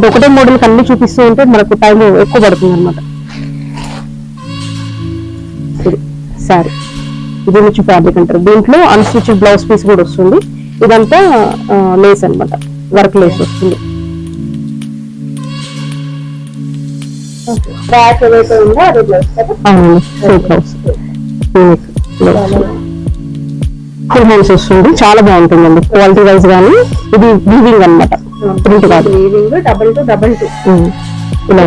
అంటే ఒకటే మోడల్ అన్ని చూపిస్తూ ఉంటే మనకు టైం ఎక్కువ పడుతుంది అనమాట. సారీ ఇది నుంచి ఫ్యాబ్రిక్ అంటారు. దీంట్లో అన్స్టిచ్ బ్లౌజ్ పీస్ కూడా వస్తుంది. ఇదంతా లేస్ అనమాట, వర్క్ లేస్ వస్తుంది. అవును, ఫుల్ హ్యాండ్స్ వస్తుంది. చాలా బాగుంటుందండి క్వాలిటీ వైజ్ గానీ. ఇది వీవింగ్ అనమాట, ప్రింట్ కాదు.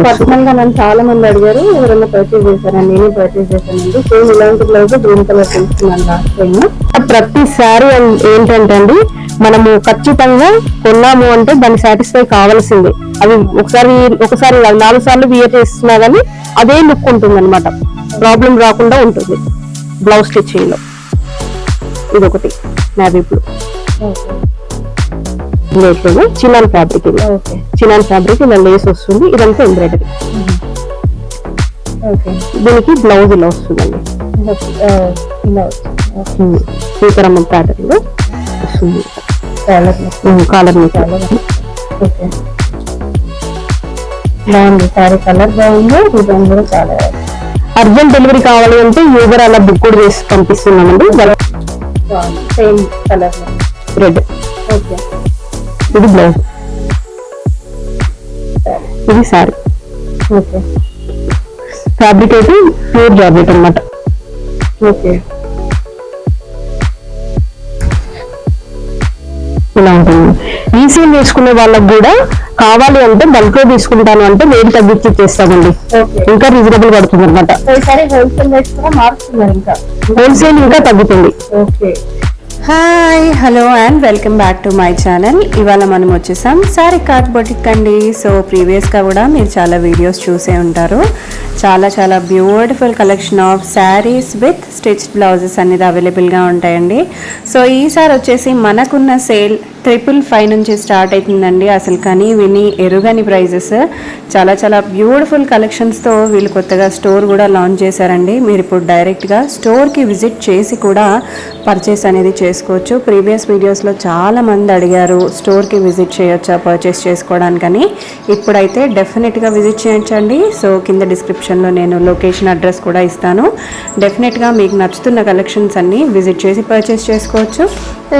పర్సనల్ గా నన్ను చాలా మంది అడిగారు, ఎవరైనా పర్చేజ్ చేశారని. నేను పర్చేజ్ చేశానండి. సేమ్ ఇలాంటి బ్లౌజ్ గ్రీన్ కలర్ తీసుకున్నాను లాస్ట్ టైం. ప్రతి శారీ ఏంటంటే అండి, మనము ఖచ్చితంగా కొన్నాము అంటే దాన్ని సాటిస్ఫై కావాల్సిందే. అది ఒకసారి 4 సార్లు వియర్ చేస్తున్నా గానీ అదే లుక్ ఉంటుంది అనమాట, ప్రాబ్లం రాకుండా ఉంటుంది బ్లౌజ్ స్టిచ్చింగ్ లో. ఇది ఒకటి నావీ బ్లూ చినాన్ ఫ్యాబ్రిక్. ఇది చినాన్ ఫ్యాబ్రిక్, ఇలా లేస్ వస్తుంది. ఇదంతా ఎంబ్రాయిడరీ. దీనికి బ్లౌజ్ ఇలా వస్తుందండి, సీతారామం ప్యాటర్న్ లో వస్తుంది. కాలర్ బాగుంది సారీ, కలర్ బాగుంది, డిజైన్ కూడా చాలా. అర్జెంట్ డెలివరీ కావాలి అంటే యూబర్ అలా బుక్ కూడా చేసి పంపిస్తున్నామండి. Same colour red. ఇది బ్లౌజ్, ఇది సారీ. ఫ్యాబ్రిక్ అయితే ప్యూర్ జార్జెట్ అన్నమాట. ఇలా ఉంటుంది. రీసేల్ చేసుకునే వాళ్ళకి కూడా కావాలి అంటే బల్క్ లో తీసుకుంటాను అంటే రేట్ తగ్గించి ఇచ్చేస్తామండి. ఇంకా రీజనబుల్ పడుతుంది అనమాట. హోల్సేల్ ఇంకా తగ్గుతుంది. Hi, hello and welcome back to my channel. ఇవాళ మనం వచ్చేసాం సారికాట్ బొటిక్ అండి. సో ప్రీవియస్గా కూడా మీరు చాలా వీడియోస్ చూసే ఉంటారు. చాలా beautiful collection of saris with stitched blouses అనేది అవైలబుల్గా ఉంటాయండి. సో ఈసారి వచ్చేసి మనకున్న సేల్ 555 నుంచి స్టార్ట్ అవుతుందండి. అసలు కానీ విని ఎరుగని ప్రైజెస్, చాలా బ్యూటిఫుల్ కలెక్షన్స్తో వీళ్ళు కొత్తగా స్టోర్ కూడా లాంచ్ చేశారండి. మీరు ఇప్పుడు డైరెక్ట్గా స్టోర్కి విజిట్ చేసి కూడా పర్చేస్ అనేది చేసుకోవచ్చు. ప్రీవియస్ వీడియోస్లో చాలామంది అడిగారు స్టోర్కి విజిట్ చేయొచ్చా పర్చేస్ చేసుకోవడానికని. ఇప్పుడైతే డెఫినెట్గా విజిట్ చేయొచ్చండి. సో కింద డిస్క్రిప్షన్లో నేను లొకేషన్ అడ్రస్ కూడా ఇస్తాను. డెఫినెట్గా మీకు నచ్చుతున్న కలెక్షన్స్ అన్నీ విజిట్ చేసి పర్చేస్ చేసుకోవచ్చు.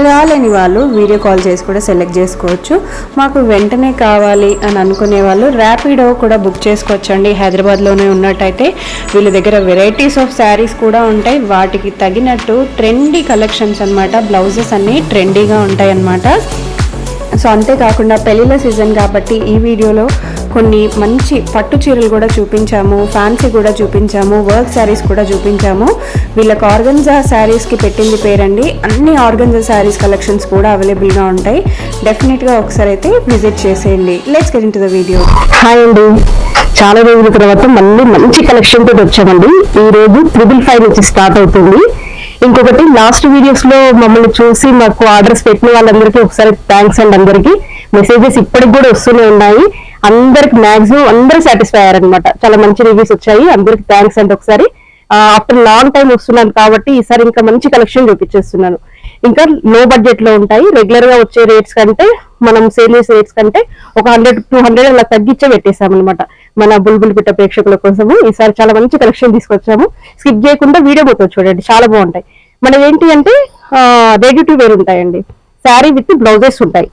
రాలేని వాళ్ళు వీడియో కాల్ చేసి కూడా సెలెక్ట్ చేసుకోవచ్చు. మాకు వెంటనే కావాలి అని అనుకునే వాళ్ళు ర్యాపిడో కూడా బుక్ చేసుకోవచ్చండి. హైదరాబాద్లోనే ఉన్నట్టయితే వీళ్ళ దగ్గర వెరైటీస్ ఆఫ్ శారీస్ కూడా ఉంటాయి. వాటికి తగినట్టు ట్రెండీ కలెక్షన్స్ అన్నమాట. బ్లౌజెస్ అన్నీ ట్రెండీగా ఉంటాయి అన్నమాట. సో అంతేకాకుండా పెళ్ళిళ్ళ సీజన్ కాబట్టి ఈ వీడియోలో కొన్ని మంచి పట్టు చీరలు కూడా చూపించాము, ఫ్యాన్సీ కూడా చూపించాము, వర్క్ శారీస్ కూడా చూపించాము. వీళ్ళకి ఆర్గన్జా శారీస్కి పెట్టింది పేరండి. అన్ని ఆర్గన్జా శారీస్ కలెక్షన్స్ కూడా అవైలబుల్గా ఉంటాయి. డెఫినెట్గా ఒకసారి అయితే విజిట్ చేసేయండి. Let's get into the video. Hi అండి, చాలా రోజుల తర్వాత మళ్ళీ మంచి కలెక్షన్ తోటి వచ్చామండి. ఈ రోజు 555 నుంచి స్టార్ట్ అవుతుంది. ఇంకొకటి, లాస్ట్ వీడియోస్ లో మమ్మల్ని చూసి మాకు ఆర్డర్స్ పెట్టిన వాళ్ళందరికీ ఒకసారి థ్యాంక్స్ అండి. అందరికి మెసేజెస్ ఇప్పటికి కూడా వస్తూనే ఉన్నాయి. అందరికి మాక్సిమం అందరూ సాటిస్ఫై అయ్యారనమాట. చాలా మంచి రివ్యూస్ వచ్చాయి. అందరికి థ్యాంక్స్ అండి. ఒకసారి ఆఫ్టర్ లాంగ్ టైం వస్తున్నాను కాబట్టి ఈసారి ఇంకా మంచి కలెక్షన్ చూపించేస్తున్నాను. ఇంకా లో బడ్జెట్ లో ఉంటాయి. రెగ్యులర్ గా వచ్చే రేట్స్ కంటే, మనం సేల్ చేసే రేట్స్ కంటే ఒక 100-200 అలా తగ్గించే పెట్టేసామన్నమాట మన బుల్బుల్ పిట్ట ప్రేక్షకుల కోసము. ఈసారి చాలా మంచి కలెక్షన్ తీసుకొచ్చాము. స్కిప్ చేయకుండా వీడియో మొత్తం చూడండి, చాలా బాగుంటాయి. మనం ఏంటి అంటే రెడీ టు వేర్ ఉంటాయండి. శారీ విత్ బ్లౌజెస్ ఉంటాయి.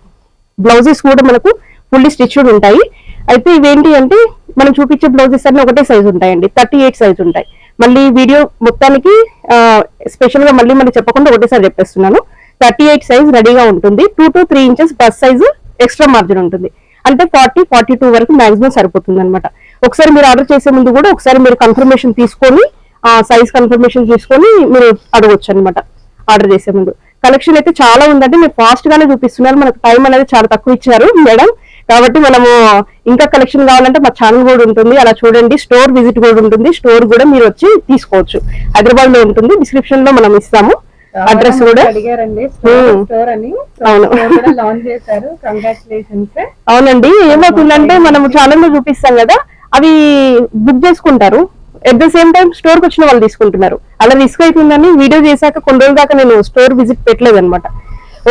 బ్లౌజెస్ కూడా మనకు ఫుల్లీ స్టిచ్డ్ ఉంటాయి. అయితే ఇవేంటి అంటే మనం చూపించే బ్లౌజెస్ అన్ని ఒకటే సైజు ఉంటాయండి. 38 సైజు ఉంటాయి. మళ్ళీ వీడియో మొత్తానికి స్పెషల్ గా మళ్ళీ చెప్పకుండా ఒకటేసారి చెప్పేస్తున్నాను. 38 సైజ్ రెడీగా ఉంటుంది. 2 to 3 inches bus size extra margin ఉంటుంది. అంటే 40-42 వరకు మాక్సిమం సరిపోతుంది అనమాట. ఒకసారి మీరు ఆర్డర్ చేసే ముందు కూడా ఒకసారి మీరు కన్ఫర్మేషన్ తీసుకొని, సైజ్ కన్ఫర్మేషన్ తీసుకొని మీరు అడగొచ్చు అనమాట ఆర్డర్ చేసే ముందు. కలెక్షన్ అయితే చాలా ఉందంటే మీరు ఫాస్ట్ గానే చూపిస్తున్నారు. మనకు టైం అనేది చాలా తక్కువ ఇచ్చారు మేడం, కాబట్టి మనము ఇంకా కలెక్షన్ కావాలంటే మా ఛానల్ కూడా ఉంటుంది, అలా చూడండి. స్టోర్ విజిట్ కూడా ఉంటుంది. స్టోర్ కూడా మీరు వచ్చి తీసుకోవచ్చు. హైదరాబాద్ లో ఉంటుంది. డిస్క్రిప్షన్ లో మనం ఇస్తాము అడ్రస్ కూడా. అవునండి, ఏమవుతుందంటే మనము ఛానల్ లో చూపిస్తాం కదా, అవి బుక్ చేసుకుంటారు. At the same time store కి వచ్చిన వాళ్ళు తీసుకుంటున్నారు. అలా రిస్క్ అవుతుందని వీడియో చేశాక కొన్ని రోజుల దాకా నేను స్టోర్ విజిట్ పెట్టలేదు అనమాట.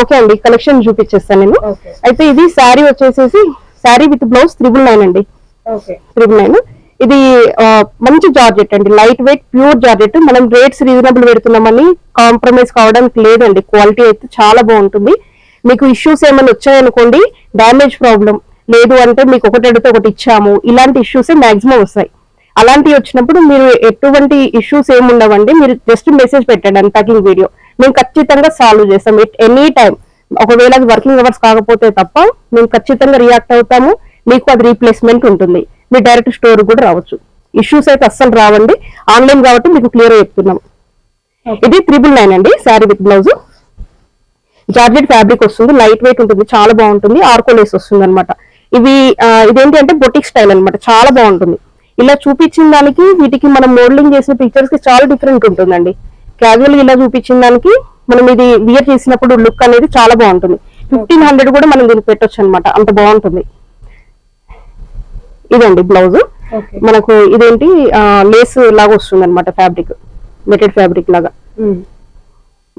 ఓకే అండి, కలెక్షన్ చూపించేస్తాను నేను. అయితే ఇది శారీ వచ్చేసేసి శారీ విత్ బ్లౌజ్ 999 అండి. ఓకే 999. ఇది మంచి జార్జెట్ అండి, లైట్ వెయిట్ ప్యూర్ జార్జెట్. మనం రేట్స్ రీజనబుల్ పెడుతున్నామని కాంప్రమైజ్ కావడానికి లేదండి, క్వాలిటీ అయితే చాలా బాగుంటుంది. మీకు ఇష్యూస్ ఏమైనా వచ్చాయనుకోండి, డ్యామేజ్ ప్రాబ్లం లేదు అంటే మీకు ఒకటి అడిగితే ఒకటి ఇచ్చాము, ఇలాంటి ఇష్యూస్ మాక్సిమం వస్తాయి. అలాంటివి వచ్చినప్పుడు మీరు ఎటువంటి ఇష్యూస్ ఏమి ఉండవండి, మీరు జస్ట్ మెసేజ్ పెట్టండి అన్ప్యాకింగ్ వీడియో, మేము ఖచ్చితంగా సాల్వ్ చేస్తాం ఎనీ టైం. ఒకవేళ అది వర్కింగ్ అవర్స్ కాకపోతే తప్ప మేము ఖచ్చితంగా రియాక్ట్ అవుతాము, మీకు అది రీప్లేస్మెంట్ ఉంటుంది. మీరు డైరెక్ట్ స్టోర్ కూడా రావచ్చు, ఇష్యూస్ అయితే అస్సలు రావండి. ఆన్లైన్ కాబట్టి మీకు క్లియర్ చెప్తున్నాం. ఇది 999 అండి, sari with blouse. Georgette fabric వస్తుంది, లైట్ వెయిట్ ఉంటుంది, చాలా బాగుంటుంది. ఆర్కోలేస్ వస్తుంది అనమాట. ఇదేంటి అంటే బొటిక్ స్టైల్ అనమాట, చాలా బాగుంటుంది. ఇలా చూపించిన దానికి వీటికి మనం మోడలింగ్ చేసిన పిక్చర్స్ కి చాలా డిఫరెంట్ ఉంటుందండి. క్యాజువల్ ఇలా చూపించిన దానికి మనం ఇది వియర్ చేసినప్పుడు లుక్ అనేది చాలా బాగుంటుంది. 1500 కూడా మనం దీనికి పెట్టొచ్చు అనమాట, అంత బాగుంటుంది. ఇదండి బ్లౌజ్. మనకు ఇదేంటి లేస్ లాగా వస్తుంది అనమాట, ఫ్యాబ్రిక్ నెటెడ్ ఫ్యాబ్రిక్ లాగా.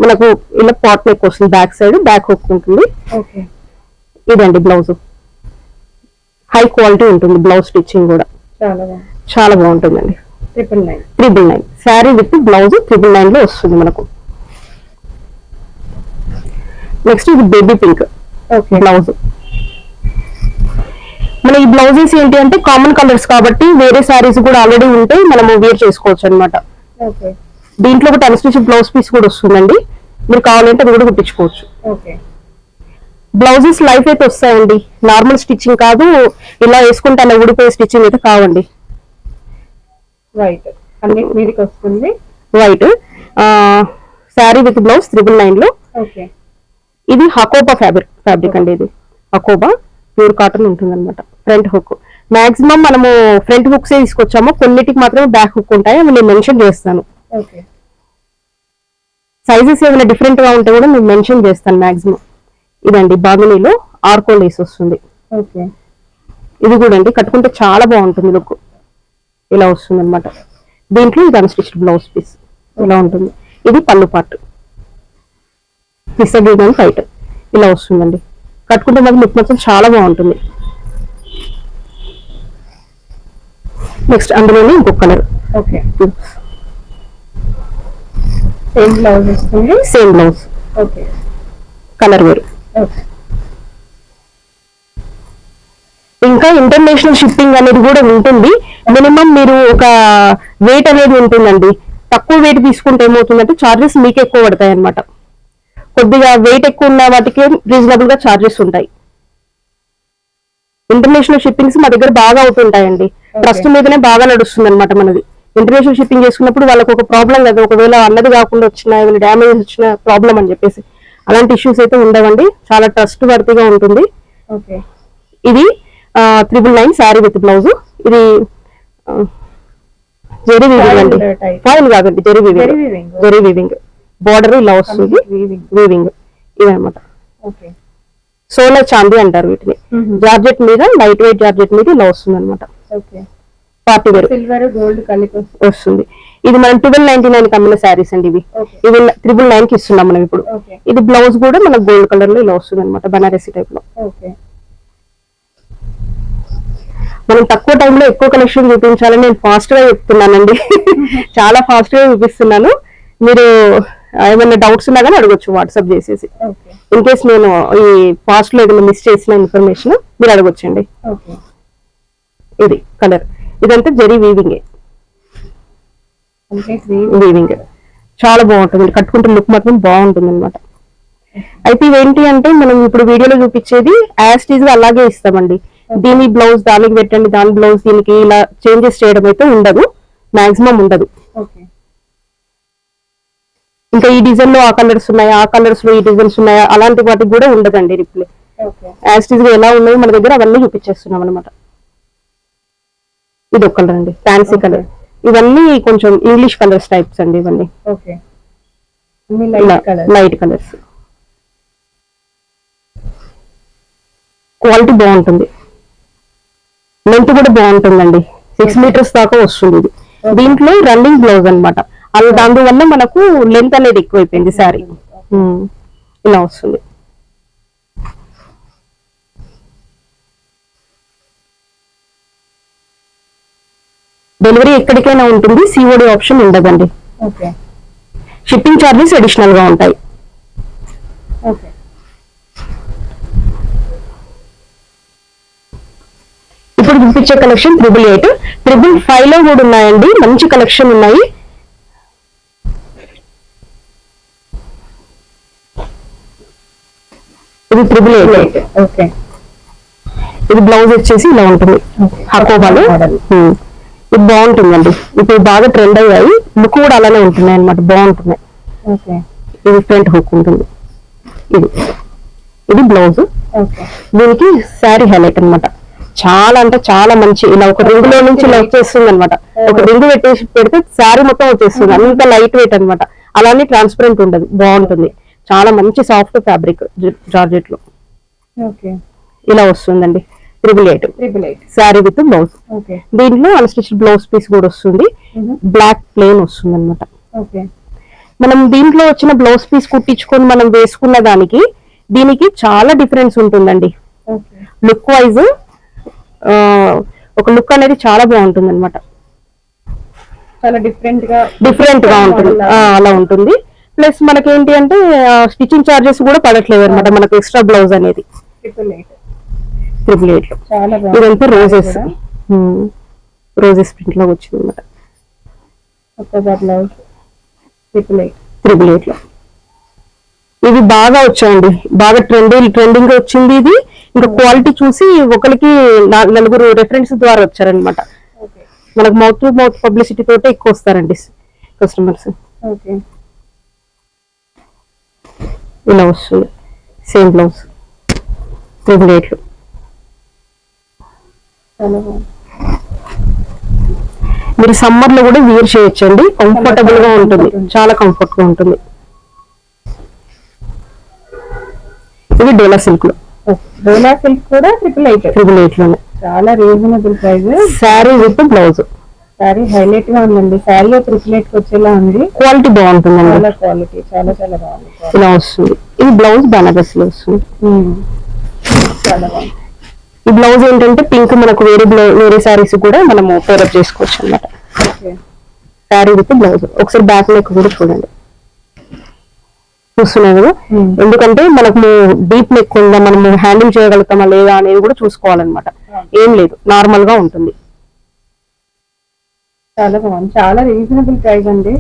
మనకు ఇలా పాట్ నెక్ వస్తుంది, బ్యాక్ సైడ్ బ్యాక్ హుక్ ఉంటుంది. ఇదండి బ్లౌజ్, హై క్వాలిటీ ఉంటుంది. బ్లౌజ్ స్టిచ్చింగ్ కూడా చాలా బాగుంటుందండి. 999 శారీ విత్ బ్లౌజ్ 999 లో వస్తుంది మనకు. నెక్స్ట్ ఇది బేబీ పింక్ బ్లౌజ్. మన ఈ బ్లౌజెస్ ఏంటి అంటే కామన్ కలర్స్ కాబట్టి వేరే శారీస్ కూడా ఆల్రెడీ ఉంటే మనం వేర్ చేసుకోవచ్చు అనమాట. దీంట్లో ఒక అన్స్టిచ్ బ్లౌజ్ పీస్ కూడా వస్తుందండి, మీరు కావాలంటే అది కూడా కుట్టించుకోవచ్చు. బ్లౌజెస్ లైఫ్ అయితే వస్తాయండి, నార్మల్ స్టిచ్చింగ్ కాదు, ఇలా వేసుకుంటే అలా ఊడిపోయే స్టిచ్చింగ్ అయితే కావండి. వైట్ మీదకి వస్తుంది, వైట్ శారీ విత్ బ్లౌజ్ 999 లో. ఇది హకోబా ఫ్యాబ్రిక్ అండి, ఇది హకోబా ప్యూర్ కాటన్ ఉంటుంది అనమాట. ఫ్రంట్ హుక్ మాక్సిమం మనము ఫ్రంట్ హుక్స్ తీసుకొచ్చాము, కొన్నిటికి మాత్రమే బ్యాక్ హుక్ ఉంటాయి, అవి నేను మెన్షన్ చేస్తాను. సైజెస్ ఏమైనా డిఫరెంట్ గా ఉంటే కూడా నేను మెన్షన్ చేస్తాను మాక్సిమం. ఇదండి బాగునీలో ఆర్కో లేస్ వస్తుంది. ఇది కూడా అండి కట్టుకుంటే చాలా బాగుంటుంది లుక్, ఇలా వస్తుంది అనమాట. దీంట్లో ఇది అన్స్టిచ్డ్ బ్లౌజ్ పీస్ ఇలా ఉంటుంది. ఇది పళ్ళు పార్ట్, పిస్సా ఫైట్ ఇలా వస్తుందండి. కట్టుకుంటే మాకు లుక్ మొత్తం చాలా బాగుంటుంది. నెక్స్ట్ అందులోనే ఇంకొక కలర్, సేమ్ బ్లౌజ్ కలర్ వేరు. ఇంకా ఇంటర్నేషనల్ షిప్పింగ్ అనేది కూడా ఉంటుంది. మినిమం మీరు ఒక వెయిట్ అనేది ఉంటుందండి, తక్కువ వెయిట్ తీసుకుంటే ఏమవుతుందంటే చార్జెస్ మీకు ఎక్కువ పడతాయి అనమాట. కొద్దిగా వెయిట్ ఎక్కువ ఉన్న వాటికి రీజనబుల్ గా చార్జెస్ ఉంటాయి. ఇంటర్నేషనల్ షిప్పింగ్స్ మా దగ్గర బాగా అవుతుంటాయండి, ట్రస్ట్ మీదనే బాగా నడుస్తుంది అనమాట మనది. ఇంటర్నేషనల్ షిప్పింగ్ చేసుకున్నప్పుడు వాళ్ళకి ఒక ప్రాబ్లం కదా, ఒకవేళ అన్నది కాకుండా వచ్చినా ఏమైనా డ్యామేజ్ వచ్చిన ప్రాబ్లం అని చెప్పేసి అలాంటి ఇష్యూస్ అయితే ఉండవండి, చాలా ట్రస్ట్ వర్తీగా ఉంటుంది. ఇది 999 శారీ విత్ బ్లౌజ్. ఇది జెరీ వీవింగ్ అండి, ఫాయిల్ కాదండి, జెరీ వీవింగ్. బార్డర్ ఇలా వస్తుంది, వీవింగ్ ఇదనమాట. సోలర్ చాందీ అంటారు వీటిని. జార్జెట్ మీద లైట్ వెయిట్ జార్జెట్ మీద ఇలా వస్తుంది అనమాట. పార్టీ వేర్ సిల్వర్ గోల్డ్ కలిపి వస్తుంది. ఇది మనం 1299 అమ్మిన శారీస్ అండి, ఇవి 999 కి ఇస్తున్నాం మనం ఇప్పుడు. ఇది బ్లౌజ్ కూడా మనకు గోల్డ్ కలర్ లో ఇలా వస్తుంది అనమాట, బనారసి టైప్ లో. మనం తక్కువ టైంలో ఎక్కువ కలెక్షన్ చూపించాలని నేను ఫాస్ట్ గా చెప్తున్నానండి, చాలా ఫాస్ట్ గా చూపిస్తున్నాను. మీరు ఏమైనా డౌట్స్ ఉన్నా కానీ అడగొచ్చు వాట్సాప్ చేసేసి. ఇన్ కేస్ నేను ఈ ఫాస్ట్ లో ఏదైనా మిస్ చేసిన ఇన్ఫర్మేషన్ మీరు అడగొచ్చండి. ఇది కలర్, ఇదంతా జెరీ వీవింగ్. చాలా బాగుంటుంది, కట్టుకుంటే లుక్ మాత్రం బాగుంటుంది అనమాట. అయితే ఇవేంటి అంటే మనం ఇప్పుడు వీడియోలో చూపించేది యాస్టీజ్ గా అలాగే ఇస్తామండి. దీని బ్లౌజ్ దానికి పెట్టండి, దాని బ్లౌజ్ దీనికి, ఇలా చేంజెస్ చేయడం అయితే ఉండదు, మాక్సిమం ఉండదు. ఇంకా ఈ డిజైన్ లో ఆ కలర్స్ ఉన్నాయా, ఆ కలర్స్ లో ఈ డిజైన్స్ ఉన్నాయా, అలాంటి వాటికి కూడా ఉండదండి రిప్లై. యాస్టీజ్ గా ఎలా ఉన్నాయో మన దగ్గర అవన్నీ చూపించేస్తున్నాం అనమాట. ఇది ఒక కలర్ అండి, ఫ్యాన్సీ కలర్. ఇవన్నీ కొంచెం ఇంగ్లీష్ కలర్స్ టైప్స్ అండి, ఇవన్నీ లైట్ కలర్స్. క్వాలిటీ బాగుంటుంది, లెంత్ కూడా బాగుంటుందండి, 6 మీటర్స్ దాకా వస్తుంది. ఇది దీంట్లో రన్నింగ్ బ్లౌజ్ అనమాట, దానివల్ల మనకు లెంత్ అనేది ఎక్కువైపోయింది శారీ. ఇలా వస్తుంది. డెలివరీ ఎక్కడికైనా ఉంటుంది, సిఓడి ఆప్షన్ ఉండదండి. ఓకే. షిప్పింగ్ ఛార్జెస్ అడిషనల్ గా ఉంటాయి. ఓకే. ఇప్పుడు చూపించే కలెక్షన్ 888, 555 లో కూడా ఉన్నాయండి. మంచి కలెక్షన్ ఉన్నాయి. ఇది 888. ఓకే. ఇది బ్లౌజ్ వచ్చేసి ఇలా ఉంటుంది, హకోబాలు. ఇది బాగుంటుందండి. ఇప్పుడు బాగా ట్రెండ్ అయ్యాయి, లుక్ కూడా అలానే ఉంటున్నాయి అనమాట, బాగుంటున్నాయి. ఓకే. ఇది ఫ్రంట్ హుక్ ఉంటుంది. ఇది బ్లౌజ్. ఓకే. దీనికి శారీ హైలైట్ అన్నమాట. చాలా అంటే చాలా మంచి, ఇలా ఒక రింగ్ లో నుంచి ఇలా వచ్చేస్తుంది అనమాట. ఒక రింగ్ పెట్టేసి పెడితే శారీ మొత్తం వచ్చేస్తుంది, అంత లైట్ వెయిట్ అనమాట. అలానే ట్రాన్స్పరెంట్ ఉండదు, బాగుంటుంది. చాలా మంచి సాఫ్ట్ ఫ్యాబ్రిక్ జార్జెట్ లో ఓకే. ఇలా వస్తుందండి. 888 శారీ విత్ బ్లౌజ్. ఓకే. దీంట్లో అన్స్టిచ్డ్ బ్లౌజ్ పీస్ కూడా వస్తుంది, బ్లాక్ ప్లెయిన్ వస్తుంది అనమాట. ఓకే. మనం దీంట్లో వచ్చిన బ్లౌజ్ పీస్ కుట్టించుకొని మనం వేసుకున్న దానికి దీనికి చాలా డిఫరెన్స్ ఉంటుందండి. ఓకే. లుక్ వైజ్ ఒక లుక్ అనేది చాలా బాగుంటుంది అనమాట. చాలా డిఫరెంట్ గా ఉంటుంది, అలా ఉంటుంది. ప్లస్ మనకేంటి అంటే స్టిచ్చింగ్ చార్జెస్ కూడా పడట్లేదు అనమాట మనకు, ఎక్స్ట్రా బ్లౌజ్ అనేది. 888 లో చాలా ఇదంతా రోజెస్ ప్రింట్ లో వచ్చింది అనమాట. 888 లో ఇవి బాగా వచ్చాయండి, బాగా ట్రెండింగ్ వచ్చింది ఇది. ఇంకా క్వాలిటీ చూసి ఒకరికి 4 రెఫరెన్స్ ద్వారా వచ్చారనమాట. మనకు మౌత్ టు మౌత్ పబ్లిసిటీ తోటే ఎక్కువ వస్తారండి కస్టమర్స్. ఓకే. ఇలా వస్తుంది సేమ్ బ్లౌజ్ 888 లో. మీరు సమ్మర్ లో కూడా వేర్ చేయొచ్చండి, కంఫర్టబుల్ గా ఉంటుంది, చాలా కంఫర్ట్ గా ఉంటుంది. ఇది డోలా సిల్క్ లో, డోలా సిల్క్ కూడా 888 లోనే చాలా reasonable price. Sari with blouse. Sari highlight గా ఉందండి, శారీలో 888 వచ్చేలా ఉంది. క్వాలిటీ బాగుంటుందండి, చాలా క్వాలిటీ, చాలా చాలా బాగుంది. ఇలా వస్తుంది. ఇది బ్లౌజ్ బనారస్ లో వస్తుంది. చాలా బాగుంది. ఈ బ్లౌజ్ ఏంటంటే పింక్, మనకు వేరే శారీస్ కూడా మనము పేరప్ చేసుకోవచ్చు అన్నమాట. Sari with blouse. ఒకసారి బ్యాక్ నెక్ కూడా చూడండి, చూస్తున్నాయి కదా. ఎందుకంటే మనకు డీప్ నెక్ ఉందా, మనము హ్యాండిల్ చేయగలుగుతామా లేదా అనేది కూడా చూసుకోవాలన్నమాట. ఏం లేదు, నార్మల్ గా ఉంటుంది. చాలా బాగుంది, చాలా రీజనబుల్ ప్రైస్ అండి.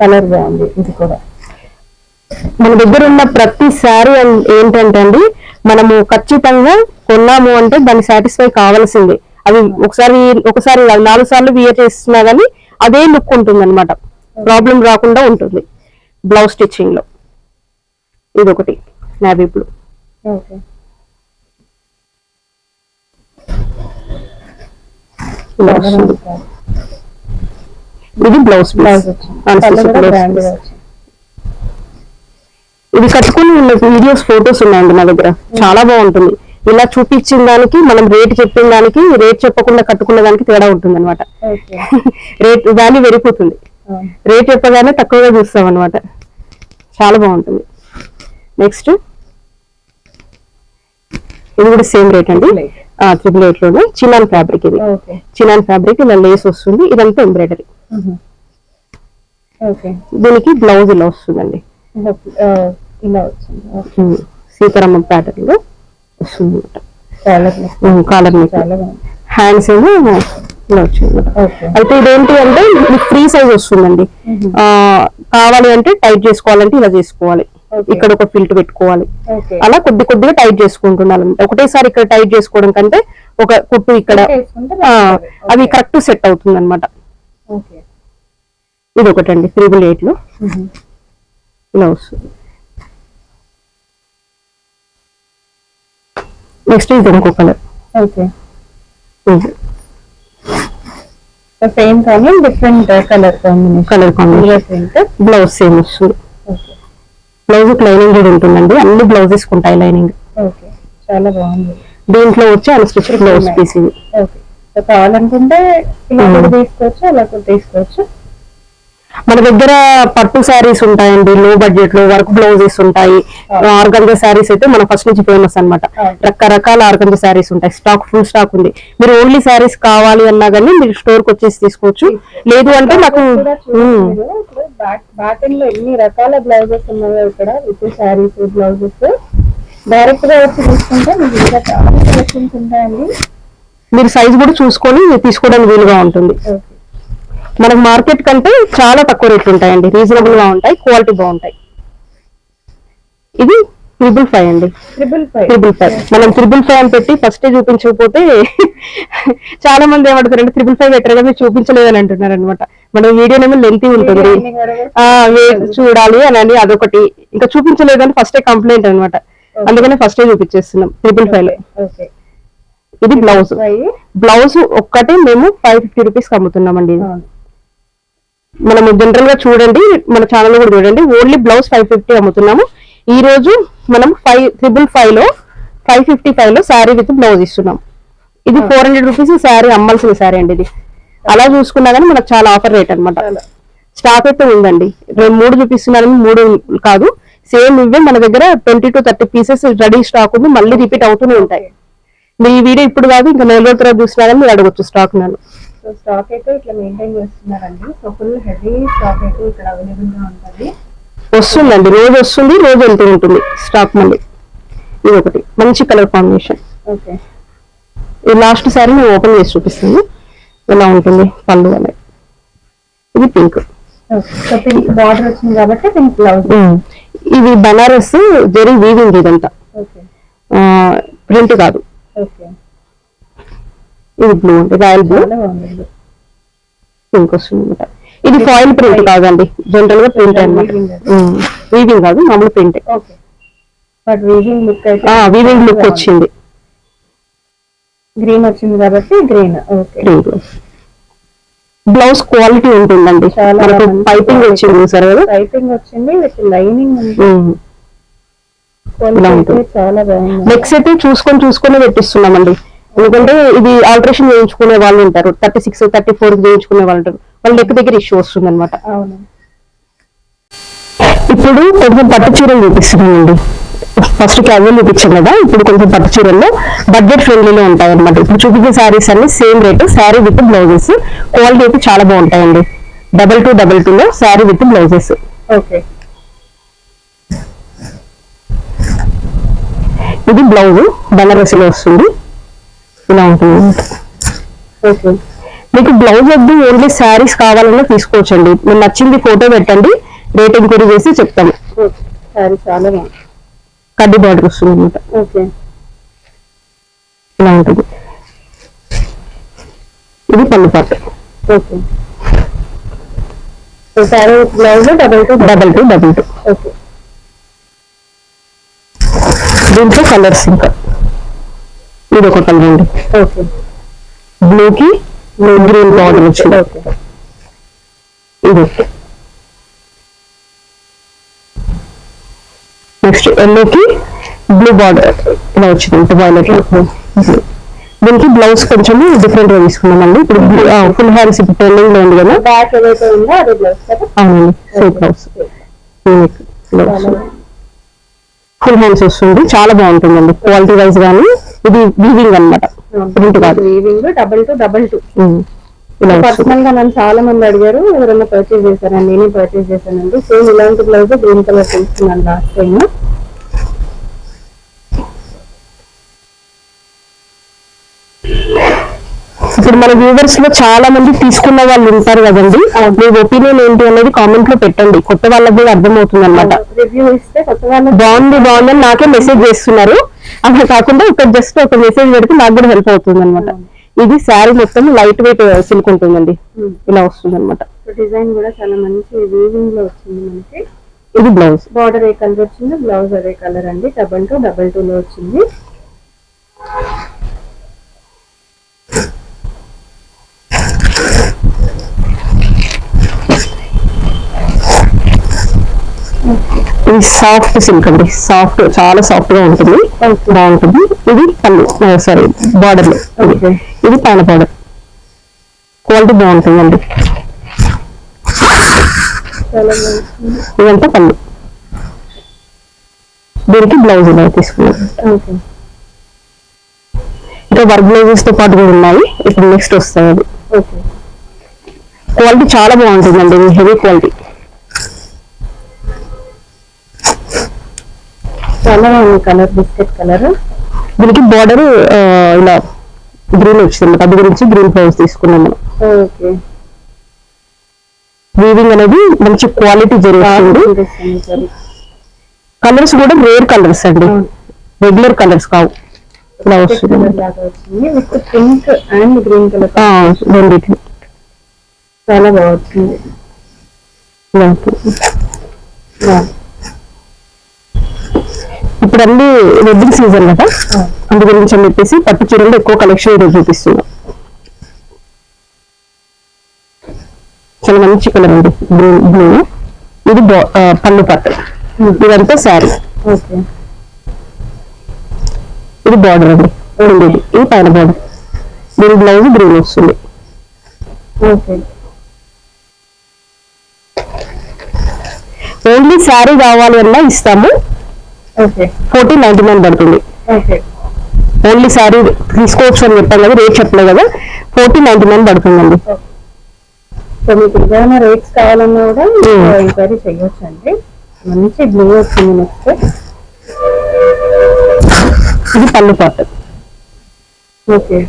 కలర్ బాగుంది. ఇది కూడా మన దగ్గర ఉన్న ప్రతి శారీ ఏంటంటే అండి, మనము ఖచ్చితంగా కొన్నాము అంటే దాన్ని సాటిస్ఫై కావాల్సిందే. అది ఒకసారి 4 సార్లు వియర్ చేస్తున్నా గానీ అదే లుక్ ఉంటుంది అనమాట, ప్రాబ్లం రాకుండా ఉంటుంది. బ్లౌజ్ స్టిచ్చింగ్ లో ఇది ఒకటి నావీ బ్లూ. ఇది బ్లౌజ్ ఇది కట్టుకుని ఉన్న వీడియోస్, ఫొటోస్ ఉన్నాయండి నా దగ్గర, చాలా బాగుంటుంది. ఇలా చూపించిన దానికి మనం రేట్ చెప్పిన దానికి, రేట్ చెప్పకుండా కట్టుకున్న దానికి తేడా ఉంటుంది అనమాట. రేట్ వాల్యూ పెరిగిపోతుంది, రేట్ చెప్పగానే తక్కువగా చూస్తాం అనమాట. చాలా బాగుంటుంది. నెక్స్ట్ ఇది కూడా సేమ్ రేట్ అండి, 888 లోనే చినాన్ ఫ్యాబ్రిక్. ఇది చినాన్ ఫ్యాబ్రిక్, ఇలా లేస్ వస్తుంది. ఇదంతా ఎంబ్రాయిడరీ. దీనికి బ్లౌజ్ ఇలా వస్తుందండి, సీతారామ ప్యాటర్న్ లో వస్తుంది అనమాట. కాలర్ హ్యాండ్స్ ఏమో ఇలా వచ్చింది. అయితే ఇదేంటి అంటే మీకు ఫ్రీ సైజ్ వస్తుందండి. కావాలి అంటే టైట్ చేసుకోవాలంటే ఇలా చేసుకోవాలి, ఇక్కడ ఒక ఫిల్ట్ పెట్టుకోవాలి, అలా కొద్దిగా టైట్ చేసుకుంటున్నాను. ఒకటేసారి ఇక్కడ టైట్ చేసుకోవడం కంటే ఒక కుట్టు ఇక్కడ, అది కరెక్ట్ సెట్ అవుతుంది అనమాట. ఇది ఒకటండి 888 లో ఇలా వస్తుంది. నెక్స్ట్ ఇది ఇంకో కలర్, సేమ్ కానీ different colour combination. Blouse same వస్తుంది. బ్లౌజ్ లైనింగ్ కూడా ఉంటుందండి, అన్ని బ్లౌజెస్ ఉంటాయి లైనింగ్. చాలా బాగుంది. దీంట్లో వచ్చి అన్స్టిచ్ బ్లౌజ్ పీస్. ఇది కావాలనుకుంటే ఇలా కూడా తీసుకోవచ్చు, అలా కూడా తీసుకోవచ్చు. మన దగ్గర పట్టు శారీస్ ఉంటాయండి, లో బడ్జెట్ లో వర్క్ బ్లౌజెస్ ఉంటాయి. ఆర్గంజా శారీస్ అయితే మన ఫస్ట్ నుంచి ఫేమస్ అన్నమాట. రకరకాల ఆర్గంజా శారీస్ ఉంటాయి, స్టాక్ ఫుల్ స్టాక్ ఉంది. మీరు ఓన్లీ శారీస్ కావాలి అన్నా కానీ మీరు స్టోర్ కి వచ్చేసి తీసుకోవచ్చు. లేదు అంటే నాకు బాటన్ లో ఎన్ని రకాల బ్లౌజెస్ ఉన్నాయో ఇక్కడ విత్ శారీస్ బ్లౌజెస్. డైరెక్ట్ గా వచ్చి తీసుకుంటే మీకు ఇంకా చాలా కలెక్షన్స్ ఉంటాయండి. మీరు సైజ్ కూడా చూసుకొని తీసుకోవడానికి వీలుగా ఉంటుంది. మనకు మార్కెట్ కంటే చాలా తక్కువ రేట్లు ఉంటాయండి, రీజనబుల్ గా ఉంటాయి, క్వాలిటీ బాగుంటాయి. ఇది 555 అండి. 555 మనం 555 అని పెట్టి ఫస్ట్ చూపించకపోతే చాలా మంది ఏమంటారంటే 555 పెట్టారు కదా చూపించలేదని అంటున్నారు అనమాట. మన వీడియోనేమో లెంతీ ఉంటుంది, చూడాలి అని అదొకటి, ఇంకా చూపించలేదని ఫస్టే కంప్లైంట్ అనమాట. అందుకనే ఫస్టే చూపించేస్తున్నాం 555. ఇది బ్లౌజ్ ఒక్కటే మేము 550 రూపీస్ అమ్ముతున్నామండి. మనము జనరల్ గా చూడండి, మన ఛానల్ కూడా చూడండి, ఓన్లీ బ్లౌజ్ 550 అమ్ముతున్నాము. ఈ రోజు మనం 555 లో 555 లో శారీ విత్ బ్లౌజ్ ఇస్తున్నాం. ఇది 400 రూపీస్ శారీ, అమ్మాల్సిన శారీ అండి ఇది. అలా చూసుకున్నా కానీ మనకు చాలా ఆఫర్ రేట్ అనమాట. స్టాక్ అయితే ఉందండి, 3 చూపిస్తున్నారని 3 కాదు, సేమ్ ఇవే మన దగ్గర 20 to 30 పీసెస్ రెడీ స్టాక్ ఉంది, మళ్ళీ రిపీట్ అవుతూనే ఉంటాయి. మీ వీడియో ఇప్పుడు కాదు, ఇంకా 4 రోజుల తర్వాత చూసినా కానీ మీరు అడగొచ్చు స్టాక్ నన్ను. సో స్టాక్ అయితే ఇట్లా మెయింటైన్ చేస్తున్నారండి. సో ఫుల్ హెవీ స్టాక్ అయితే ఇక్కడ అవైలబుల్ గా ఉంటుంది. వస్తుందండి, రోజు వస్తుంది, రోజు వెళ్తూ ఉంటుంది స్టాక్. మళ్ళీ ఇది ఒకటి మంచి కలర్ కాంబినేషన్. ఓకే, ఈ లాస్ట్ సారీ నేను ఓపెన్ చేసి చూపిస్తాను ఎలా ఉంటుంది పళ్ళు అనేది. ఇది పింక్, పింక్ బార్డర్ వచ్చింది కాబట్టి పింక్ బ్లౌజ్. ఇది బనారస్ జరీ వీవింగ్, ఇదంతా ప్రింట్ కాదు. ఇది బ్లూ అంటే రాయల్ బ్లూ, పింక్ వస్తుంది అనమాట. ఇది ఫాయిల్ ప్రింట్ కాదండి, జనరల్ గా ప్రింట్ అనమాట, వీవింగ్ కాదు, మామూలు ప్రింట్. వీవింగ్ లుక్ వచ్చింది, గ్రీన్ వచ్చింది కాబట్టి గ్రీన్. బ్లౌజ్ క్వాలిటీ ఉంటుందండి, మనకు పైపింగ్ వచ్చింది సరే కదా, పైపింగ్ వచ్చింది విత్ లైనింగ్. చాలా బాగుంది. నెక్స్ట్ అయితే చూసుకొని పెట్టిస్తున్నామండి. ఎందుకంటే ఇది ఆల్టరేషన్ చేయించుకునే వాళ్ళు ఉంటారు, 36, 34 చేయించుకునే వాళ్ళు ఉంటారు, వాళ్ళ దగ్గర ఇష్యూ వస్తుంది అనమాట. ఇప్పుడు కొంచెం పట్టు చీరలు చూపిస్తున్నామండి. ఫస్ట్ క్యాజువల్ చూపించాం కదా, ఇప్పుడు కొంచెం పట్టు చీరల్లో బడ్జెట్ ఫ్రెండ్లీలో ఉంటాయి అనమాట. ఇప్పుడు చూపించే శారీస్ అన్ని same rate, sari with blouses. Quality అయితే చాలా బాగుంటాయండి. 2222 లో శారీ విత్ బ్లౌజెస్. ఓకే, ఇది బ్లౌజ్ బనారసి లో వస్తుంది, ఇలా ఉంటుంది. ఓకే, మీకు బ్లౌజ్ వద్దు, ఓన్లీ శారీస్ కావాలన్నా తీసుకోవచ్చండి. మీరు నచ్చింది ఫోటో పెట్టండి, రేట్ ఎంక్వైరీ చేసి చెప్తాము. చాలా బాగుంది, కడ్డీ బార్డర్ వస్తుంది అనమాట. ఓకే, ఇలా ఉంటుంది. ఇది పళ్ళు part. Okay, sari blouse 2222. Okay, దీంట్లో కలర్స్ ఇంకా ఇది ఒక కలర్ అండి. ఓకే, బ్లూ కి గ్రీన్ బార్డర్ వచ్చింది. ఓకే, ఇది నెక్స్ట్ ఎల్లో కి బ్లూ బార్డర్ ఇలా వచ్చింది, వైలెట్. దీనికి బ్లౌజ్ కొంచెం డిఫరెంట్ గా తీసుకున్నామండి. ఇప్పుడు ఫుల్ హ్యాండ్స్ ఇప్పుడు ట్రెండింగ్ లో ఉంది కదా, బ్యాక్ ఏదైతే ఉందో అదే బ్లౌజ్ కదా. అవునండి, సేమ్ బ్లౌజ్. ఫుల్ హ్యాండ్స్ వస్తుంది, చాలా బాగుంటుందండి క్వాలిటీ వైజ్ గానీ. ఇది వీవింగ్ అనమాట, ప్రింట్ కాదు. వీవింగ్ 2222. పర్సనల్ గా నన్ను చాలా మంది అడిగారు, ఎవరైనా పర్చేజ్ చేశారని. నేనే పర్చేజ్ చేశానండి. సేమ్ ఇలాంటి బ్లౌజ్ గ్రీన్ కలర్ తీసుకున్నాను లాస్ట్ టైం. ఇప్పుడు మన వ్యూవర్స్ లో చాలా మంది తీసుకున్న వాళ్ళు ఉంటారు కదండి, మీ ఒపీనియన్ ఏంటి అనేది కామెంట్ లో పెట్టండి, కొత్త వాళ్ళకి కూడా అర్థమవుతుంది అనమాట. రివ్యూ ఇస్తే కొత్త వాళ్ళు బాగుంది అని నాకే మెసేజ్ చేస్తున్నారు. అలా కాకుండా జస్ట్ ఒక మెసేజ్ పెడితే నాకు కూడా హెల్ప్ అవుతుంది అనమాట. ఇది శారీ మొత్తం లైట్ వెయిట్ సిల్క్ ఉంటుందండి, ఇలా వస్తుంది అనమాట. డిజైన్ కూడా చాలా మంచి వీవింగ్ లో వచ్చింది మనకి. ఇది బ్లౌజ్, బార్డర్ ఏ కలర్ వచ్చింది, బ్లౌజ్ అదే కలర్ అండి. 2222 లో వచ్చింది. ఇది సాఫ్ట్ సిల్క్ అండి, సాఫ్ట్, చాలా సాఫ్ట్ గా ఉంటుంది, బాగుంటుంది. ఇది పళ్ళు, సారీ బార్డర్ లో. ఇది పైన బార్డర్, క్వాలిటీ బాగుంటుందండి. చాలా బాగుంది. ఇదంతా పళ్ళు. దీనికి బ్లౌజ్ ఇలా తీసుకున్నాం. ఓకే. ఇంకా వర్క్ బ్లౌజెస్ తో పాటు కూడా ఉన్నాయి. ఇప్పుడు నెక్స్ట్ వస్తాయి అది. ఓకే. క్వాలిటీ చాలా బాగుంటుందండి, ఇది హెవీ క్వాలిటీ. చాలా బాగుంది కలర్, బిస్కెట్ కలర్. దీనికి బార్డర్ ఇలా గ్రీన్ వచ్చింది, అది గురించి గ్రీన్ బ్లౌజ్ తీసుకున్నాం మనం. ఓకే. వీవింగ్ అనేది మంచి క్వాలిటీ జరుగుతుంది. కలర్స్ కూడా రేర్ కలర్స్ అండి, రెగ్యులర్ కలర్స్ కావు. ఇలా వస్తుంది with pink and green colour రెండింటి. చాలా బాగుంటుంది. ఇప్పుడు అన్ని వెడ్డింగ్ సీజన్ కదా, అందు గురించి అని చెప్పేసి పట్టు చీరలు ఎక్కువ కలెక్షన్ ఈరోజు చూపిస్తున్నాం. చాలా మంచి కలర్ అండి, బ్లూ. ఇది పళ్ళు పట్టు, ఇదంతా శారీ. ఓకే. ఇది బార్డర్ అండి, ఇది పైన బార్డర్. దీని బ్లౌజ్ గ్రీన్ వస్తుంది. ఓకే. ఓన్లీ శారీ కావాలి అన్నా ఇస్తాము. ఓకే. 1499 పడుతుంది. ఓకే. ఓన్లీ శారీ తీసుకోవచ్చు అని చెప్పాం కదా, రేట్ చెప్పలేదు కదా, 1499 పడుతుందండి. సో మీకు ఏదైనా రేట్స్ కావాలన్నా కూడా ఎంక్వైరీ చేయొచ్చు అండి. మంచి బ్లూ వచ్చింది. నెక్స్ట్ ఇది పళ్ళు పాట. ఓకే.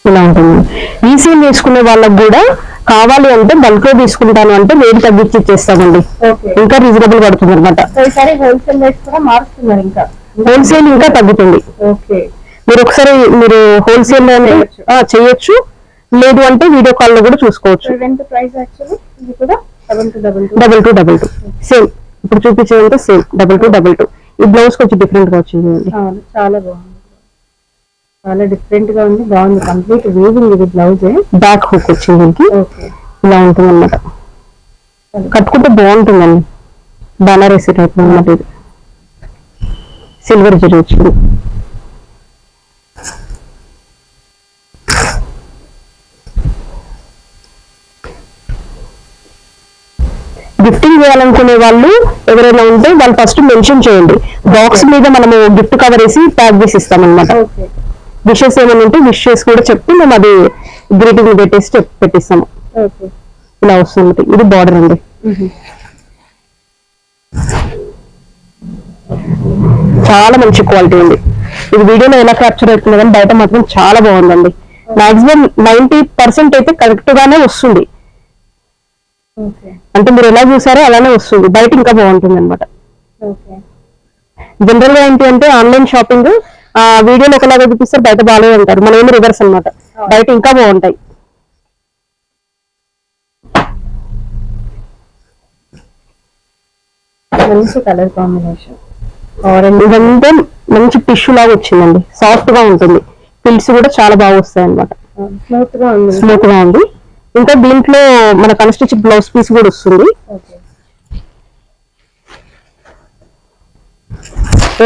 ఇలా ఉంటుంది. రీసేల్ చేసుకునే వాళ్ళకి కూడా కావాలి అంటే బల్క్ లో తీసుకుంటాను అంటే రేట్ తగ్గించి ఇచ్చేస్తామండి. ఓకే. ఇంకా రీజనబుల్ పడుతుంది అనమాట. ఈసారి హోల్సేల్ రేట్స్ కూడా మారుస్తున్నారు. ఇంకా హోల్సేల్ ఇంకా తగ్గుతుంది. ఓకే. మీరు ఒకసారి మీరు హోల్సేల్ అంటే చేయొచ్చు, లేదు అంటే వీడియో కాల్ లో కూడా చూసుకోవచ్చు. ఈవెంట్ ప్రైస్ యాక్చువల్లీ ఇది కూడా 2222 సేమ్. ఇప్పుడు చూపించేదంతా సేమ్ 2222. ఈ బ్లౌజ్ కొంచెం డిఫరెంట్ గా వచ్చింది. చాలా బాగుంది, చాలా డిఫరెంట్ గా ఉంది. బాగుంది, కంప్లీట్ వీవింగ్. ఇది బ్లౌజ్ బ్యాక్ హుక్ వచ్చింది దీనికి. ఓకే. ఇలా ఉంటుంది అన్నమాట. కట్టుకుంటే బాగుంటుందండి, బనారసి టైప్ అన్నమాట. ఇది సిల్వర్ జరీ వచ్చింది. గిఫ్టింగ్ చేయాలనుకునే వాళ్ళు ఎవరైనా ఉంటే వాళ్ళు ఫస్ట్ మెన్షన్ చేయండి. బాక్స్ మీద మనము గిఫ్ట్ కవర్ వేసి ప్యాక్ చేసి ఇస్తాం అనమాట. విషెస్ ఏమైనా ఉంటే విషెస్ కూడా చెప్పి మేము అది గ్రీటింగ్ పెట్టేసి పెట్టిస్తాము. ఇలా వస్తుంది. ఇది బార్డర్ అండి. చాలా మంచి క్వాలిటీ ఉంది. ఇది వీడియోలో ఎలా క్యాప్చర్ అవుతుంది కానీ బయట మాత్రం చాలా బాగుందండి. మాక్సిమం 90% అయితే కరెక్ట్ గానే వస్తుంది. అంటే మీరు ఎలా చూసారో అలానే వస్తుంది. బయట ఇంకా బాగుంటుంది అనమాట. జనరల్ గా ఏంటి అంటే ఆన్లైన్ షాపింగ్ వీడియోలో ఒకలాగా చూపిస్తారు, బయట బాగాలేదు అంటారు. మన ఏమి రివర్స్ అనమాట, బయట ఇంకా బాగుంటాయి. మంచి కలర్ కాంబినేషన్. ఇదంతా మంచి టిష్యూ లాగా వచ్చిందండి, సాఫ్ట్ గా ఉంటుంది. పిల్స్ కూడా చాలా బాగా వస్తాయి అనమాట. స్మూత్ గా ఉంది. ఇంకా దీంట్లో మన కన్స్టిచ్ బ్లౌజ్ పీస్ కూడా వస్తుంది.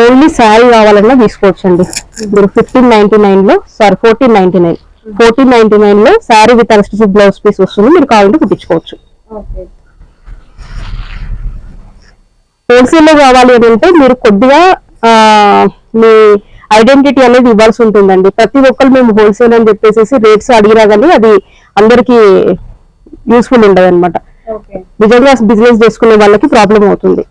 ఓన్లీ శారీ కావాలన్నా తీసుకోవచ్చండి. మీరు 1599 లో 1499 లో శారీ విత్ కన్స్టిచ్ బ్లౌజ్ పీస్ వస్తుంది. మీరు కావాలంటే కుట్టించుకోవచ్చు. హోల్సేల్ లో కావాలి అని అంటే మీరు కొద్దిగా మీ ఐడెంటిటీ అనేది ఇవ్వాల్సి ఉంటుందండి. ప్రతి ఒక్కరు మేము హోల్సేల్ అని చెప్పేసి రేట్స్ అడిగినా కానీ అది అందరికి యూస్ఫుల్ ఉండదు అనమాట. నిజంగా బిజినెస్ చేసుకునే వాళ్ళకి ప్రాబ్లం అవుతుంది.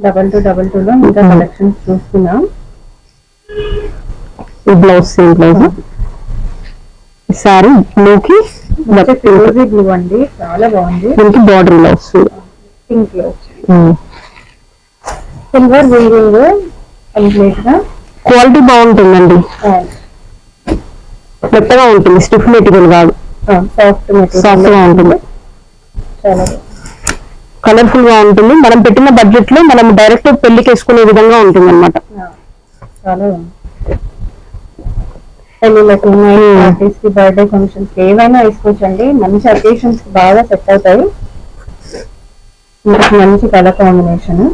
2222 లో ఇంకా కలెక్షన్స్ చూస్తున్నాం. ఈ బ్లౌజ్ సేమ్ బ్లౌజ్. సారీ బ్లూకి బ్లూ అండి, చాలా బాగుంది. దీనికి బార్డర్ ఇలా వస్తుంది. పింక్ లో సిల్వర్ వీవింగ్ కంప్లీట్ గా. క్వాలిటీ బాగుంటుందండి, మెత్తగా ఉంటుంది, స్టిఫ్ మెటీరియల్ కాదు, సాఫ్ట్ గా ఉంటుంది. చాలా కలర్ఫుల్ గా ఉంటుంది. మనం పెట్టిన బడ్జెట్ లో మనం డైరెక్ట్ పెళ్లికి వేసుకునే విధంగా ఉంటుంది అనమాట. చాలా పెళ్ళిళ్ళకి, పార్టీస్ కి, బర్త్డే ఫంక్షన్స్ కి ఏమైనా వేసుకోవచ్చండి. మంచి అకేషన్స్ కి బాగా సెట్ అవుతాయి. మంచి కలర్ కాంబినేషన్.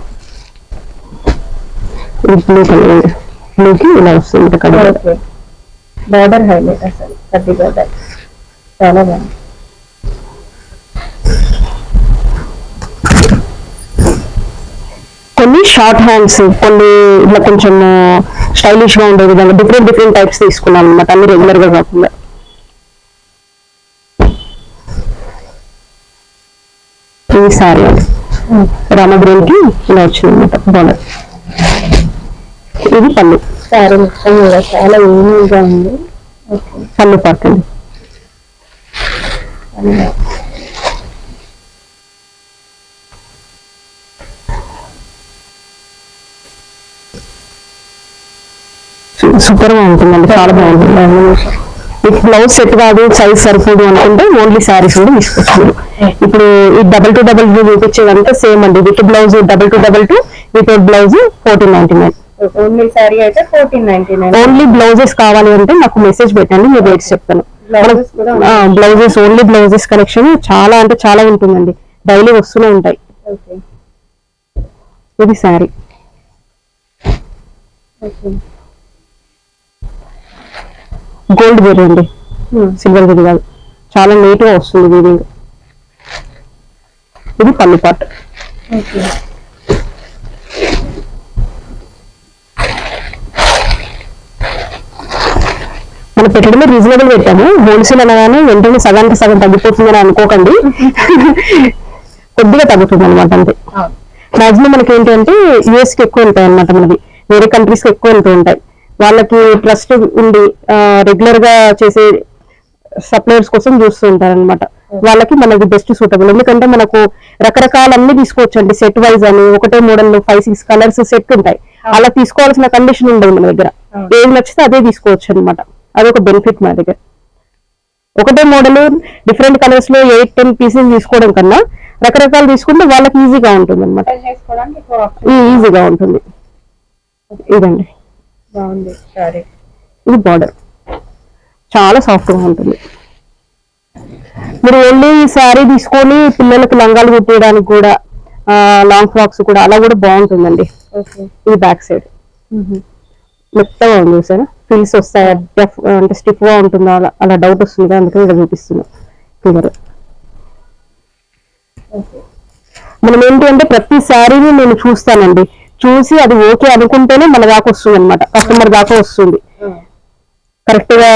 బ్లూ కలర్ బ్లూకి ఇలా వస్తుంది కలర్. ఓకే, బార్డర్ హైలైట్ అసలు కడ్డీ బార్డర్ చాలా బాగుంది. కొన్ని షార్ట్ హ్యాండ్స్, కొన్ని ఇట్లా కొంచెం స్టైలిష్ గా ఉండే విధంగా డిఫరెంట్ టైప్స్ తీసుకున్నాం అనమాట, అన్ని రెగ్యులర్ గా కాకుండా. ఈ సారీ రామగ్రీన్ కి ఇలా వచ్చింది అనమాట బార్డర్. ఇది పళ్ళు. సారీ మొత్తం కూడా చాలా యూనిక్ గా ఉంది. ఓకే, పళ్ళు పార్ట్ అండి. సూపర్ గా ఉంటుందండి, చాలా బాగుంటుంది. మీకు బ్లౌజ్ సెట్ కాదు, సైజ్ సరిపోదు అనుకుంటే ఓన్లీ శారీస్ కూడా తీసుకోవచ్చు. ఇప్పుడు ఈ 2222 చూపించేదంతా సేమ్ అండి. With blouse 2222, without blouse 1499. Only sorry అయితే 1499. ఓన్లీ బ్లౌజెస్ కావాలి అంటే నాకు మెసేజ్ పెట్టండి, నేను రేట్స్ చెప్తాను. బ్లౌజెస్, ఓన్లీ బ్లౌజెస్ కలెక్షన్ చాలా అంటే చాలా ఉంటుందండి, డైలీ వస్తూనే ఉంటాయి. ఓకే, ఇది శారీ. ఓకే, గోల్డ్ వేర్ అండి, సిల్వర్ వేర్ కాదు, చాలా నీట్ గా వస్తుంది వీవింగ్. ఇది పళ్ళు పార్ట్. ఓకే, మనం పెట్టడమే రీజనబుల్ పెట్టాము. హోల్సేల్ అనగానే వెంటనే సగానికి సగం తగ్గిపోతుందని అనుకోకండి, కొద్దిగా తగ్గుతుంది అనమాట అంతే. మాక్సిమం మనకి ఏంటంటే యూఎస్ కి ఎక్కువ ఉంటాయి అనమాట, మనది వేరే కంట్రీస్ కి ఎక్కువ వెళ్తూ ఉంటాయి. వాళ్ళకి ట్రస్ట్ ఉండి రెగ్యులర్ గా చేసే సప్లయర్స్ కోసం చూస్తూ ఉంటారు అనమాట. వాళ్ళకి మనకి బెస్ట్ సూటబుల్. ఎందుకంటే మనకు రకరకాలన్నీ తీసుకోవచ్చు అండి, సెట్ వైజ్ అని ఒకటే మోడల్ 5-6 కలర్స్ సెట్ ఉంటాయి. అలా తీసుకోవాల్సిన కండిషన్ ఉండదు మన దగ్గర, ఏది నచ్చితే అదే తీసుకోవచ్చు అనమాట. అదొక బెనిఫిట్ మన దగ్గర. ఒకటే మోడల్ డిఫరెంట్ కలర్స్ లో 8-10 పీసెస్ తీసుకోవడం కన్నా రకరకాలు తీసుకుంటే వాళ్ళకి ఈజీగా ఉంటుంది అనమాట, ఈజీగా ఉంటుంది. ఇదండి బాగుంది సారీ. ఇది బార్డర్, చాలా సాఫ్ట్ గా ఉంటుంది. మీరు ఓన్లీ శారీ తీసుకొని పిల్లలకి లంగాలు కుట్టేయడానికి కూడా, లాంగ్ ఫ్రాక్స్ కూడా అలా కూడా బాగుంటుందండి. ఓకే, ఇది బ్యాక్ సైడ్ మెత్తగా ఉంది సార్, ఫిల్స్ వస్తాయి అంటే స్టిఫ్ గా ఉంటుందా అలా డౌట్ వస్తుంది, అందుకని ఇలా చూపిస్తున్నా క్లియర్. మనం ఏంటి అంటే ప్రతి శారీని నేను చూస్తానండి, చూసి అది ఓకే అనుకుంటేనే మన దాకా వస్తుంది అనమాట, కస్టమర్ దాకా వస్తుంది. కరెక్ట్ గా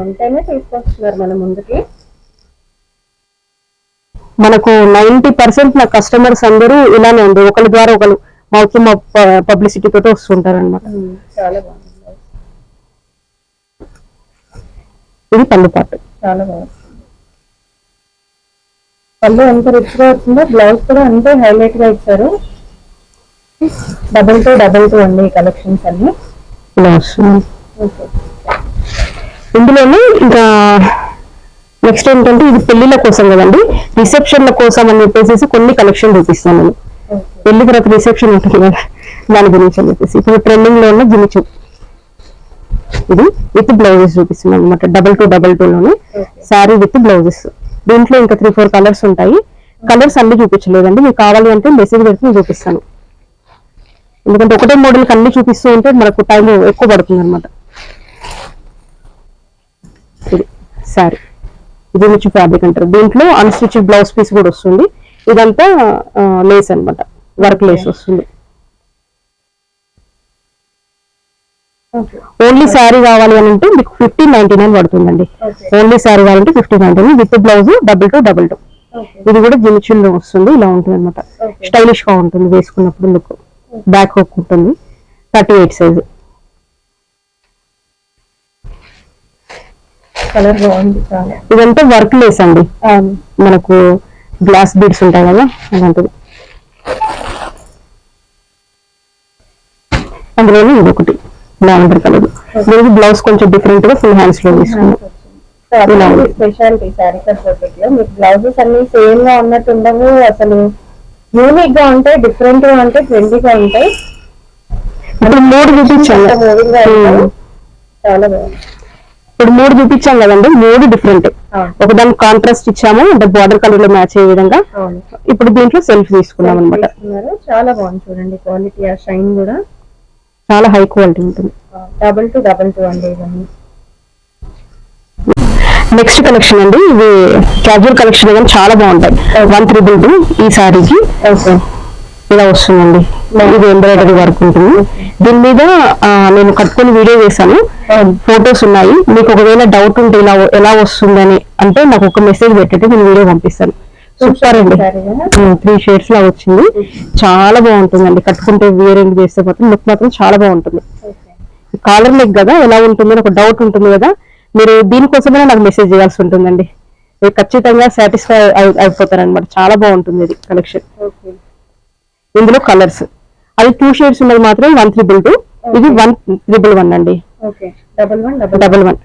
ఉంటేనే తీసుకొస్తున్నారు మన ముందుకి. మనకు 90% నా కస్టమర్స్ అందరూ ఇలానే ఉంది, ఒకరి ద్వారా ఒకరు మౌత్ టు మౌత్ పబ్లిసిటీ తోటి వస్తుంటారు అనమాట. చాలా బాగుంది. ఇది పళ్ళు పాటు, చాలా బాగుంది. పళ్ళు ఎంత రిచ్ గా వచ్చిందో, బ్లౌజ్ కూడా అంతే హైలైట్ గా ఇచ్చారు. 222 అండి ఈ కలెక్షన్స్ అన్ని ఇలా వస్తుంది. ఇందులోనే ఇంకా నెక్స్ట్ ఏంటంటే ఇది పెళ్లిళ్ళ కోసం కదండి, రిసెప్షన్ల కోసం అని చెప్పేసి కొన్ని కలెక్షన్ చూపిస్తాను నేను. పెళ్లి తర్వాత రిసెప్షన్ ఉంటుంది కదా, దాని గురించి అని చెప్పేసి ఇప్పుడు ట్రెండింగ్ లో ఉన్న జిమిచు, ఇది విత్ బ్లౌజెస్ చూపిస్తున్నాను అనమాట. 2222 లోనే శారీ విత్ బ్లౌజెస్. దీంట్లో ఇంకా 3-4 కలర్స్ ఉంటాయి. కలర్స్ అన్ని చూపించలేదండి, మీకు కావాలి అంటే మెసేజ్ పెడితే నేను చూపిస్తాను. ఎందుకంటే ఒకటే మోడల్ కి అన్ని చూపిస్తూ ఉంటే మనకు టైం ఎక్కువ పడుతుంది అనమాట. ఇది శారీ, ఇది రిచ్ ఫ్యాబ్రిక్ అంటారు. దీంట్లో అన్స్టిచ్ బ్లౌజ్ పీస్ కూడా వస్తుంది. ఇదంతా లేస్ అన్నమాట, వర్క్ లేస్ వస్తుంది. ఓన్లీ శారీ కావాలి అని అంటే మీకు 1599 పడుతుందండి. ఓన్లీ శారీ కావాలంటే 1599 విత్ బ్లౌజ్ 2222. ఇది కూడా జిమిచుల్లో వస్తుంది, ఇలా ఉంటుంది అనమాట. స్టైలిష్ గా ఉంటుంది వేసుకున్నప్పుడు, లుక్ బ్యాక్ హుక్ ఉంటుంది. 38 సైజ్. కలర్ బాగుంది చాలా. ఇదంతా వర్క్ లేస్ అండి, మనకు గ్లాస్ బీడ్స్ ఉంటాయి కదా అలాంటిది. అందులోనే ఇది ఒకటి లావెండర్ కలర్. దీనికి బ్లౌజ్ కొంచెం డిఫరెంట్ గా ఫుల్ హ్యాండ్స్ లో తీసుకున్నాం. స్పెషాలిటీ శారీ కట్ లో మీకు బ్లౌజెస్ అన్ని సేమ్ గా ఉన్నట్టు ఉండవు, అసలు యూనిక్ గా ఉంటాయి, డిఫరెంట్ గా ఉంటాయి, ట్రెండీగా ఉంటాయి. ఇప్పుడు 3 చూపించాం, చాలా బాగుంది. ఇప్పుడు 3 చూపించాం కదండి, 3 డిఫరెంట్. ఒకదానికి కాంట్రాస్ట్ ఇచ్చాము అంటే బార్డర్ కలర్ లో మ్యాచ్ అయ్యే విధంగా. ఇప్పుడు దీంట్లో సెల్ఫ్ తీసుకున్నాం అనమాట. చాలా బాగుంది చూడండి, క్వాలిటీ ఆ షైన్ కూడా చాలా హై క్వాలిటీ ఉంటుంది. 2222 అండి ఇవన్నీ. నెక్స్ట్ కలెక్షన్ అండి, ఇది క్యాజువల్ కలెక్షన్ కానీ చాలా బాగుంటాయి. 1322 ఈ సారీకి ఇలా వస్తుందండి. ఇది ఎంబ్రాయిడరీ వర్క్ ఉంటుంది. దీని మీద నేను కట్టుకొని వీడియో చేశాను, ఫొటోస్ ఉన్నాయి. మీకు ఒకవేళ డౌట్ ఉంటే ఇలా ఎలా వస్తుందని అంటే నాకు ఒక మెసేజ్ పెట్టండి, నేను వీడియో పంపిస్తాను. సూపర్ అండి, 3 షేడ్స్ లా వచ్చింది. చాలా బాగుంటుందండి, కట్టుకుంటే వేరేంటి చేస్తే మాత్రం లుక్ మాత్రం చాలా బాగుంటుంది. కాలర్ నెక్ కదా, ఎలా ఉంటుందని ఒక డౌట్ ఉంటుంది కదా, మీరు దీనికోసమే నాకు మెసేజ్ చేయాల్సి ఉంటుందండి. మీరు ఖచ్చితంగా సాటిస్ఫై అయిపోతారనమాట. చాలా బాగుంటుంది ఇది కలెక్షన్. ఇందులో కలర్స్ అది 2 షేడ్స్ ఉన్నది మాత్రం 1322, ఇది 1111 అండి. 1111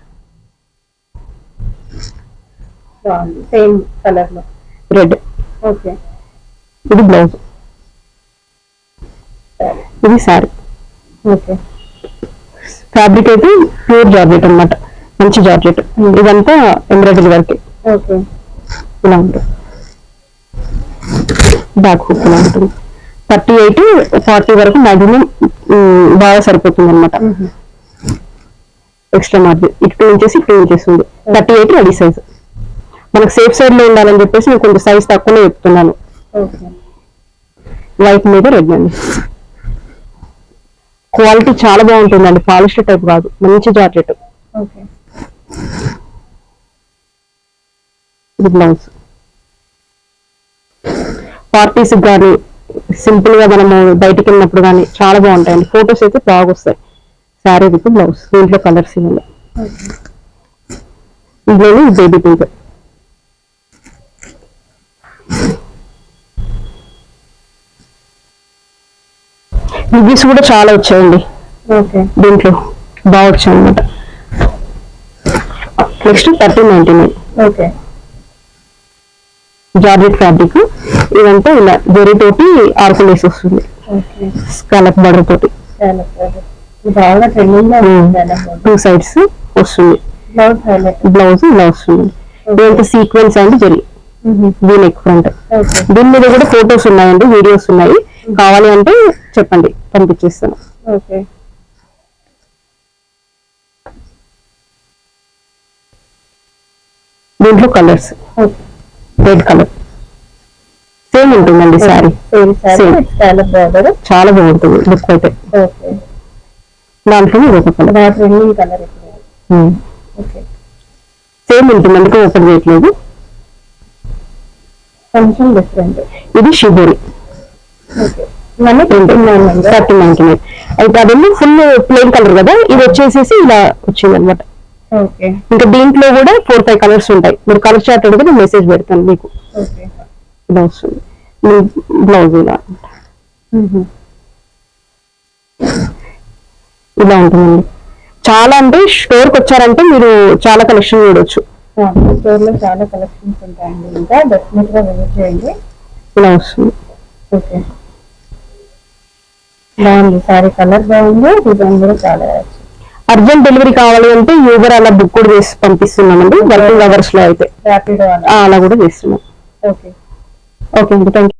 సేమ్ కలర్ లో రెడ్. ఇది బ్లౌజ్, ఇది సారీ. ఫ్యాబ్రిక్ అయితే ప్యూర్ జార్జెట్ అన్నమాట, మంచి జార్జెట్. ఇదంతా ఎంబ్రాయిడరీ వర్క్. ఇలా ఉంటుంది, బ్యాక్ హుక్ ఇలా ఉంటుంది. 38-40 వరకు మాక్సిమం బాగా సరిపోతుంది అనమాట. ఎక్స్ట్రా మార్జిన్ ఇటు 2 ఇంచెస్ ఇటు 2 ఇంచెస్ ఉంది. 38 రెడీ సైజ్. మనకు సేఫ్ సైడ్ లో ఉండాలని చెప్పేసి నేను కొంచెం సైజ్ తక్కువనే చెప్తున్నాను. వైట్ మీద రెడ్ అండి. క్వాలిటీ చాలా బాగుంటుందండి, పాలిస్టర్ టైప్ కాదు, మంచి జార్జెట్. ఇది బ్లౌజ్. పార్టీస్ కానీ సింపుల్ గా మనము బయటికి వెళ్ళినప్పుడు కానీ చాలా బాగుంటాయండి. ఫొటోస్ అయితే బాగా వస్తాయి. Sari with blouse. దీంట్లో కలర్స్ ఇవ్వండి. ఇందులో బేబీ పింక్. రివ్యూస్ కూడా చాలా వచ్చాయండి దీంట్లో, బాగా వచ్చాయి అనమాట. Next 1399 georgette fabric. ఇదంతా ఇలా జరీతోటి ఆర్కులు వేసి వస్తుంది, స్కాలప్ బార్డర్ తోటి. 2 సైడ్స్ వస్తుంది. బ్లౌజ్ ఇలా వస్తుంది. ఇదంతా sequence and zari, neck front. దీని మీద కూడా ఫొటోస్ ఉన్నాయండి, వీడియోస్ ఉన్నాయి. కావాలి అంటే చెప్పండి, పంపించేస్తాను. దీంట్లో కలర్స్, రెడ్ కలర్ సేమ్ ఉంటుందండి శారీ. చాలా బాగుంటుంది లుక్ అయితే. దాంట్లో ఇది ఒక కలర్ సేమ్ ఉంటుంది, అందుకే ఓపెన్ చేయట్లేదు. కొంచెం డిఫరెంట్. ఇది షిబోరి 1399. అయితే అదేమో ఫుల్ ప్లెయిన్ కలర్ కదా, ఇది వచ్చేసేసి ఇలా వచ్చింది అనమాట. ఇంకా దీంట్లో కూడా 4-5 కలర్స్ ఉంటాయి. మీరు కలర్ చార్ట్ అడిగితే నేను మెసేజ్ పెడతాను మీకు. ఇలా వస్తుంది బ్లౌజ్. ఇలా ఉంటుందండి. చాలా అంటే స్టోర్కి వచ్చారంటే మీరు చాలా కలెక్షన్ చూడొచ్చు. స్టోర్ లో చాలా కలెక్షన్స్ ఉంటాయండి, ఇంకా డెఫినెట్ గా విజిట్ చేయండి. ఇలా వస్తుంది. బాగుంది సారీ, కలర్ బాగుంది, డిజైన్ కూడా చాలా. అర్జెంట్ డెలివరీ కావాలి అంటే యూబర్ అలా బుక్ కూడా చేసి పంపిస్తున్నామండి. వర్కింగ్ అవర్స్ లో అయితే అలా కూడా చేస్తున్నాం. ఓకే అండి, థ్యాంక్ యూ.